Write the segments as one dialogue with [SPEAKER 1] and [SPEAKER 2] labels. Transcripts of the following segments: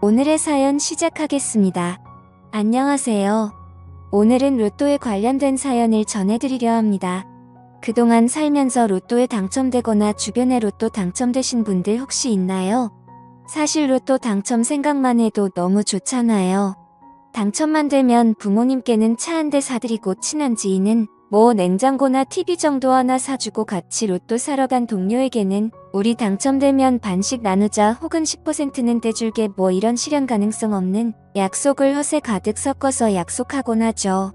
[SPEAKER 1] 오늘의 사연 시작하겠습니다. 안녕하세요. 오늘은 로또에 관련된 사연을 전해드리려 합니다. 그동안 살면서 로또에 당첨되거나 주변에 로또 당첨되신 분들 혹시 있나요? 사실 로또 당첨 생각만 해도 너무 좋잖아요. 당첨만 되면 부모님께는 차 한 대 사드리고 친한 지인은 냉장고나 TV 정도 하나 사주고 같이 로또 사러 간 동료에게는 우리 당첨되면 반씩 나누자 혹은 10%는 떼줄게 이런 실현 가능성 없는 약속을 허세 가득 섞어서 약속하곤 하죠.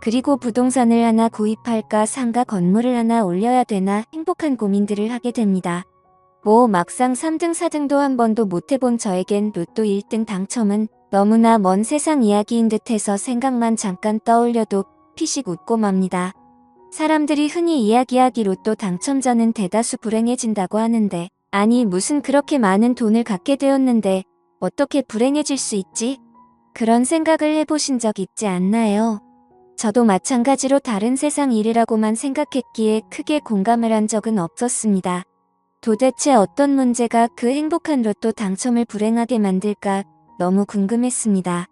[SPEAKER 1] 그리고 부동산을 하나 구입할까 상가 건물을 하나 올려야 되나 행복한 고민들을 하게 됩니다. 막상 3등 4등도 한 번도 못 해본 저에겐 로또 1등 당첨은 너무나 먼 세상 이야기인 듯해서 생각만 잠깐 떠올려도 피식 웃고 맙니다. 사람들이 흔히 이야기하기 로또 당첨자는 대다수 불행해진다고 하는데, 아니 무슨 그렇게 많은 돈을 갖게 되었는데 어떻게 불행해질 수 있지? 그런 생각을 해보신 적 있지 않나요? 저도 마찬가지로 다른 세상 일이라고만 생각했기에 크게 공감을 한 적은 없었습니다. 도대체 어떤 문제가 그 행복한 로또 당첨을 불행하게 만들까 너무 궁금했습니다.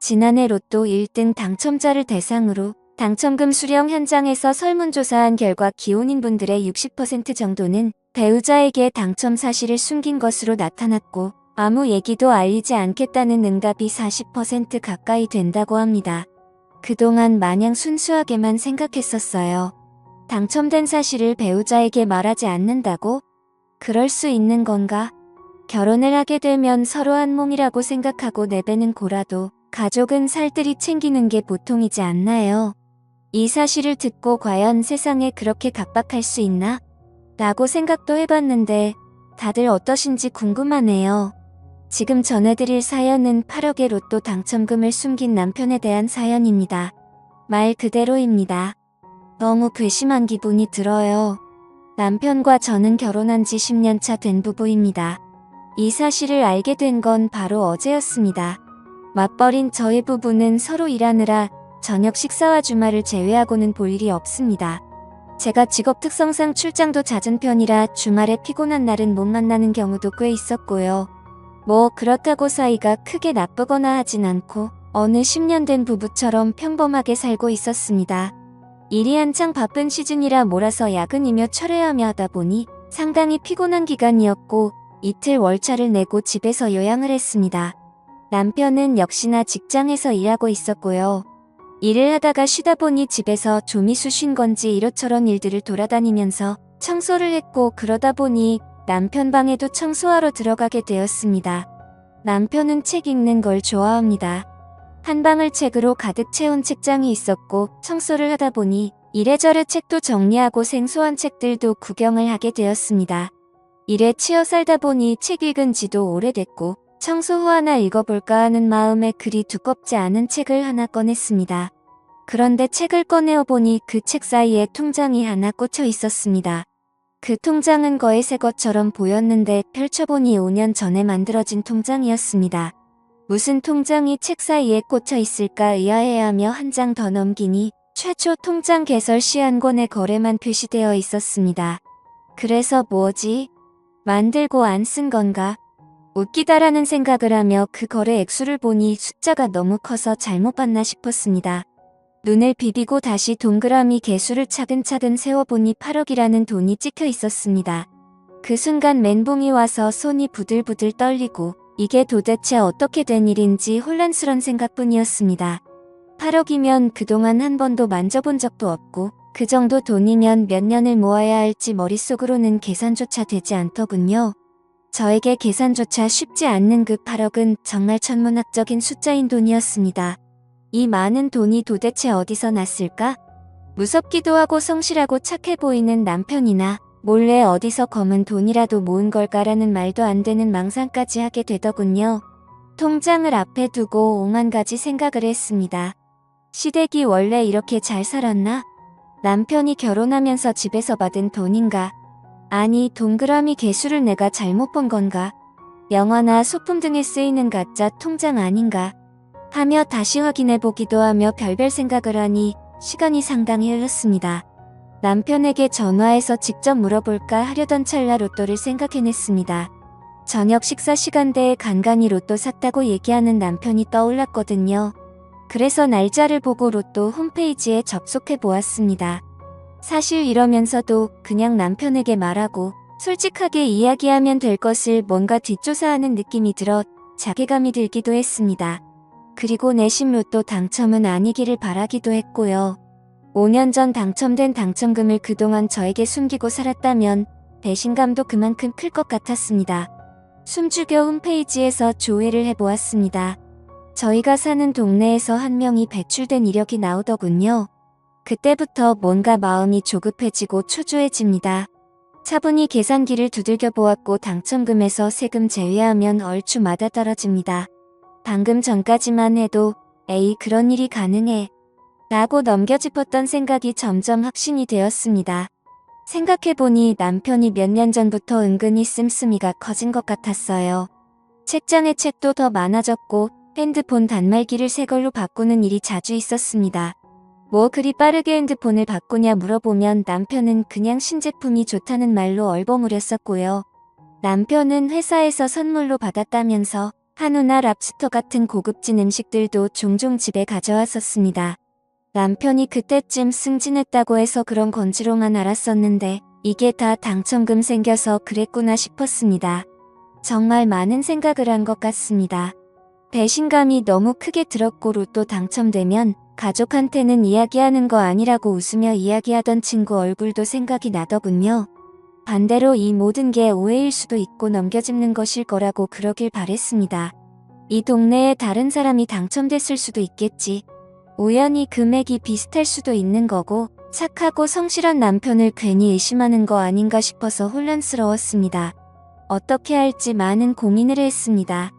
[SPEAKER 1] 지난해 로또 1등 당첨자를 대상으로 당첨금 수령 현장에서 설문조사한 결과 기혼인분들의 60% 정도는 배우자에게 당첨 사실을 숨긴 것으로 나타났고, 아무 얘기도 알리지 않겠다는 응답이 40% 가까이 된다고 합니다. 그동안 마냥 순수하게만 생각했었어요. 당첨된 사실을 배우자에게 말하지 않는다고? 그럴 수 있는 건가? 결혼을 하게 되면 서로 한 몸이라고 생각하고 내배는 고라도 가족은 살뜰히 챙기는 게 보통이지 않나요? 이 사실을 듣고 과연 세상에 그렇게 각박할 수 있나? 라고 생각도 해봤는데 다들 어떠신지 궁금하네요. 지금 전해드릴 사연은 8억의 로또 당첨금을 숨긴 남편에 대한 사연입니다. 말 그대로입니다. 너무 괘씸한 기분이 들어요. 남편과 저는 결혼한 지 10년 차 된 부부입니다. 이 사실을 알게 된 건 바로 어제였습니다. 맞벌인 저희 부부는 서로 일하느라 저녁 식사와 주말을 제외하고는 볼 일이 없습니다. 제가 직업 특성상 출장도 잦은 편이라 주말에 피곤한 날은 못 만나는 경우도 꽤 있었고요. 그렇다고 사이가 크게 나쁘거나 하진 않고 어느 10년 된 부부처럼 평범하게 살고 있었습니다. 일이 한창 바쁜 시즌이라 몰아서 야근이며 철회하며 하다 보니 상당히 피곤한 기간이었고 이틀 월차를 내고 집에서 요양을 했습니다. 남편은 역시나 직장에서 일하고 있었고요. 일을 하다가 쉬다 보니 집에서 좀이수 쉰 건지 이것저것 일들을 돌아다니면서 청소를 했고, 그러다 보니 남편 방에도 청소하러 들어가게 되었습니다. 남편은 책 읽는 걸 좋아합니다. 한 방을 책으로 가득 채운 책장이 있었고, 청소를 하다 보니 이래저래 책도 정리하고 생소한 책들도 구경을 하게 되었습니다. 일에 치여 살다 보니 책 읽은 지도 오래됐고, 청소 후 하나 읽어볼까 하는 마음에 그리 두껍지 않은 책을 하나 꺼냈습니다. 그런데 책을 꺼내어 보니 그 책 사이에 통장이 하나 꽂혀 있었습니다. 그 통장은 거의 새 것처럼 보였는데 펼쳐보니 5년 전에 만들어진 통장이었습니다. 무슨 통장이 책 사이에 꽂혀 있을까 의아해하며 한 장 더 넘기니 최초 통장 개설 시 한 권의 거래만 표시되어 있었습니다. 그래서 뭐지? 만들고 안 쓴 건가? 웃기다라는 생각을 하며 그 거래 액수를 보니 숫자가 너무 커서 잘못 봤나 싶었습니다. 눈을 비비고 다시 동그라미 개수를 차근차근 세워보니 8억이라는 돈이 찍혀 있었습니다. 그 순간 멘붕이 와서 손이 부들부들 떨리고 이게 도대체 어떻게 된 일인지 혼란스런 생각뿐이었습니다. 8억이면 그동안 한 번도 만져본 적도 없고 그 정도 돈이면 몇 년을 모아야 할지 머릿속으로는 계산조차 되지 않더군요. 저에게 계산조차 쉽지 않는 그 8억은 정말 천문학적인 숫자인 돈이었습니다. 이 많은 돈이 도대체 어디서 났을까? 무섭기도 하고 성실하고 착해 보이는 남편이나 몰래 어디서 검은 돈이라도 모은 걸까라는 말도 안 되는 망상까지 하게 되더군요. 통장을 앞에 두고 오만 가지 생각을 했습니다. 시댁이 원래 이렇게 잘 살았나? 남편이 결혼하면서 집에서 받은 돈인가? 아니, 동그라미 개수를 내가 잘못 본 건가? 영화나 소품 등에 쓰이는 가짜 통장 아닌가? 하며 다시 확인해보기도 하며 별별 생각을 하니 시간이 상당히 흘렀습니다. 남편에게 전화해서 직접 물어볼까 하려던 찰나 로또를 생각해냈습니다. 저녁 식사 시간대에 간간히 로또 샀다고 얘기하는 남편이 떠올랐거든요. 그래서 날짜를 보고 로또 홈페이지에 접속해 보았습니다. 사실 이러면서도 그냥 남편에게 말하고 솔직하게 이야기하면 될 것을 뭔가 뒷조사하는 느낌이 들어 자괴감이 들기도 했습니다. 그리고 내심 로또 당첨은 아니기를 바라기도 했고요. 5년 전 당첨된 당첨금을 그동안 저에게 숨기고 살았다면 배신감도 그만큼 클 것 같았습니다. 숨죽여 홈페이지에서 조회를 해보았습니다. 저희가 사는 동네에서 한 명이 배출된 이력이 나오더군요. 그때부터 뭔가 마음이 조급해지고 초조해집니다. 차분히 계산기를 두들겨 보았고 당첨금에서 세금 제외하면 얼추 맞아 떨어집니다. 방금 전까지만 해도 에이 그런 일이 가능해 라고 넘겨짚었던 생각이 점점 확신이 되었습니다. 생각해보니 남편이 몇 년 전부터 은근히 씀씀이가 커진 것 같았어요. 책장에 책도 더 많아졌고 핸드폰 단말기를 새 걸로 바꾸는 일이 자주 있었습니다. 뭐 그리 빠르게 핸드폰을 바꾸냐 물어보면 남편은 그냥 신제품이 좋다는 말로 얼버무렸었고요. 남편은 회사에서 선물로 받았다면서 한우나 랍스터 같은 고급진 음식들도 종종 집에 가져왔었습니다. 남편이 그때쯤 승진했다고 해서 그런 건지로만 알았었는데 이게 다 당첨금 생겨서 그랬구나 싶었습니다. 정말 많은 생각을 한 것 같습니다. 배신감이 너무 크게 들었고 로또 당첨되면 가족한테는 이야기하는 거 아니라고 웃으며 이야기하던 친구 얼굴도 생각이 나더군요. 반대로 이 모든 게 오해일 수도 있고 넘겨짚는 것일 거라고 그러길 바랬습니다. 이 동네에 다른 사람이 당첨됐을 수도 있겠지. 우연히 금액이 비슷할 수도 있는 거고 착하고 성실한 남편을 괜히 의심하는 거 아닌가 싶어서 혼란스러웠습니다. 어떻게 할지 많은 고민을 했습니다.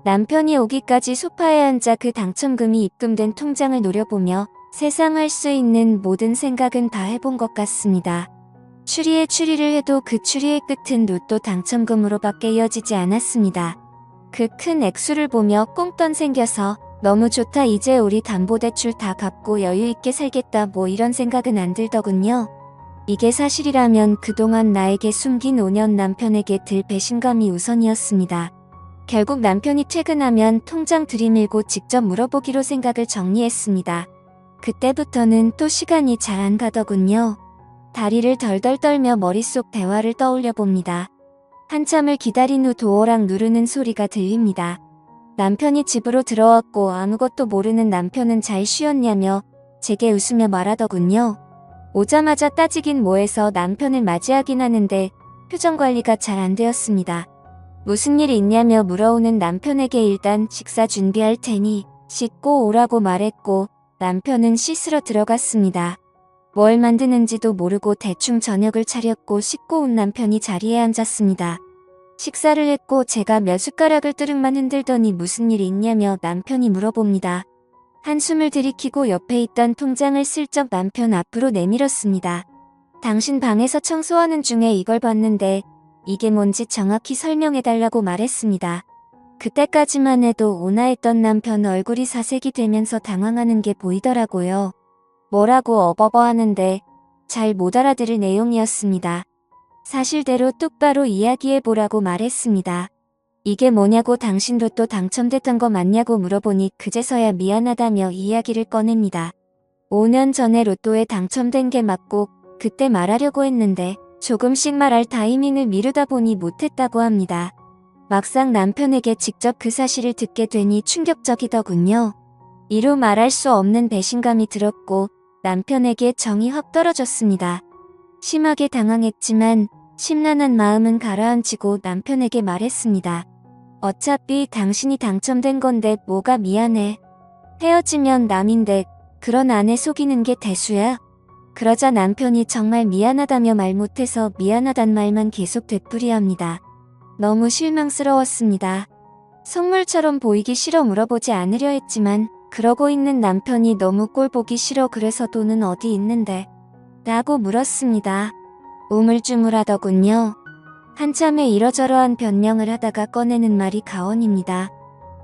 [SPEAKER 1] 남편이 오기까지 소파에 앉아 그 당첨금이 입금된 통장을 노려보며 세상 할 수 있는 모든 생각은 다 해본 것 같습니다. 추리에 추리를 해도 그 추리의 끝은 로또 당첨금으로밖에 이어지지 않았습니다. 그 큰 액수를 보며 꽁돈 생겨서 너무 좋다 이제 우리 담보대출 다 갚고 여유있게 살겠다 뭐 이런 생각은 안 들더군요. 이게 사실이라면 그동안 나에게 숨긴 5년 남편에게 들 배신감이 우선이었습니다. 결국 남편이 퇴근하면 통장 들이밀고 직접 물어보기로 생각을 정리했습니다. 그때부터는 또 시간이 잘 안 가더군요. 다리를 덜덜 떨며 머릿속 대화를 떠올려 봅니다. 한참을 기다린 후 도어락 누르는 소리가 들립니다. 남편이 집으로 들어왔고 아무것도 모르는 남편은 잘 쉬었냐며 제게 웃으며 말하더군요. 오자마자 따지긴 뭐해서 남편을 맞이하긴 하는데 표정 관리가 잘 안 되었습니다. 무슨 일 있냐며 물어오는 남편에게 일단 식사 준비할 테니 씻고 오라고 말했고 남편은 씻으러 들어갔습니다. 뭘 만드는지도 모르고 대충 저녁을 차렸고 씻고 온 남편이 자리에 앉았습니다. 식사를 했고 제가 몇 숟가락을 뜨륵만 흔들더니 무슨 일이 있냐며 남편이 물어봅니다. 한숨을 들이키고 옆에 있던 통장을 슬쩍 남편 앞으로 내밀었습니다. 당신 방에서 청소하는 중에 이걸 봤는데 이게 뭔지 정확히 설명해달라고 말했습니다. 그때까지만 해도 온화했던 남편 얼굴이 사색이 되면서 당황하는 게 보이더라고요. 뭐라고 어버버 하는데 잘 못 알아들을 내용이었습니다. 사실대로 똑바로 이야기해보라고 말했습니다. 이게 뭐냐고 당신 로또 당첨됐던 거 맞냐고 물어보니 그제서야 미안하다며 이야기를 꺼냅니다. 5년 전에 로또에 당첨된 게 맞고 그때 말하려고 했는데 조금씩 말할 타이밍을 미루다 보니 못했다고 합니다. 막상 남편에게 직접 그 사실을 듣게 되니 충격적이더군요. 이루 말할 수 없는 배신감이 들었고 남편에게 정이 확 떨어졌습니다. 심하게 당황했지만 심란한 마음은 가라앉히고 남편에게 말했습니다. 어차피 당신이 당첨된 건데 뭐가 미안해. 헤어지면 남인데 그런 아내 속이는 게 대수야. 그러자 남편이 정말 미안하다며 말 못해서 미안하단 말만 계속 되풀이합니다. 너무 실망스러웠습니다. 속물처럼 보이기 싫어 물어보지 않으려 했지만 그러고 있는 남편이 너무 꼴보기 싫어 그래서 돈은 어디 있는데? 라고 물었습니다. 우물쭈물하더군요. 한참에 이러저러한 변명을 하다가 꺼내는 말이 가언입니다.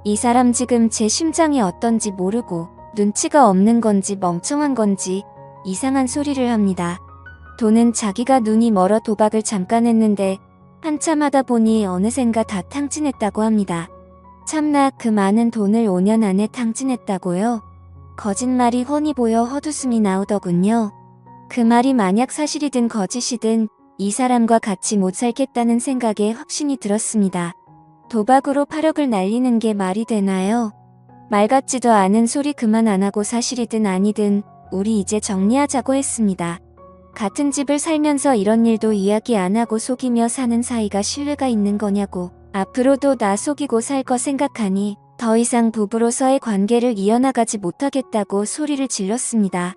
[SPEAKER 1] 이 사람 지금 제 심장이 어떤지 모르고 눈치가 없는 건지 멍청한 건지 이상한 소리를 합니다. 돈은 자기가 눈이 멀어 도박을 잠깐 했는데 한참 하다 보니 어느샌가 다 탕진했다고 합니다. 참나 그 많은 돈을 5년 안에 탕진했다고요? 거짓말이 훤히 보여 헛웃음이 나오더군요. 그 말이 만약 사실이든 거짓이든 이 사람과 같이 못 살겠다는 생각에 확신이 들었습니다. 도박으로 8억을 날리는 게 말이 되나요? 말 같지도 않은 소리 그만 안 하고 사실이든 아니든 우리 이제 정리하자고 했습니다. 같은 집을 살면서 이런 일도 이야기 안 하고 속이며 사는 사이가 신뢰가 있는 거냐고. 앞으로도 나 속이고 살 거 생각하니 더 이상 부부로서의 관계를 이어나가지 못하겠다고 소리를 질렀습니다.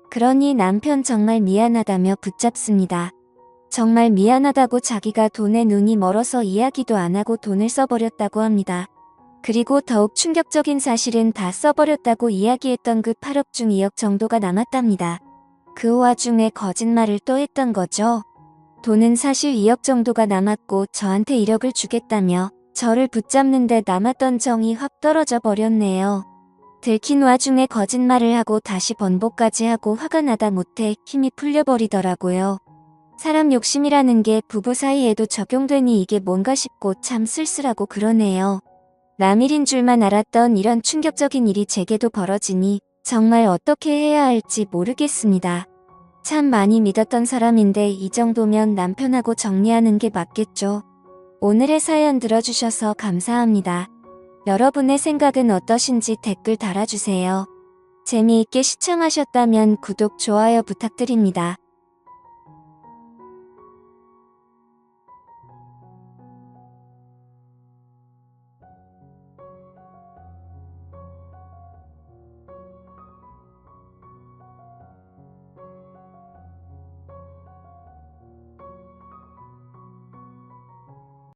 [SPEAKER 1] 그러니 남편 정말 미안하다며 붙잡습니다. 정말 미안하다고 자기가 돈에 눈이 멀어서 이야기도 안 하고 돈을 써버렸다고 합니다. 그리고 더욱 충격적인 사실은 다 써버렸다고 이야기했던 그 8억 중 2억 정도가 남았답니다. 그 와중에 거짓말을 또 했던 거죠. 돈은 사실 2억 정도가 남았고 저한테 1억을 주겠다며 저를 붙잡는데 남았던 정이 확 떨어져 버렸네요. 들킨 와중에 거짓말을 하고 다시 번복까지 하고 화가 나다 못해 힘이 풀려버리더라고요. 사람 욕심이라는 게 부부 사이에도 적용되니 이게 뭔가 싶고 참 쓸쓸하고 그러네요. 남일인 줄만 알았던 이런 충격적인 일이 제게도 벌어지니 정말 어떻게 해야 할지 모르겠습니다. 참 많이 믿었던 사람인데 이 정도면 남편하고 정리하는 게 맞겠죠. 오늘의 사연 들어주셔서 감사합니다. 여러분의 생각은 어떠신지 댓글 달아주세요. 재미있게 시청하셨다면 구독, 좋아요 부탁드립니다.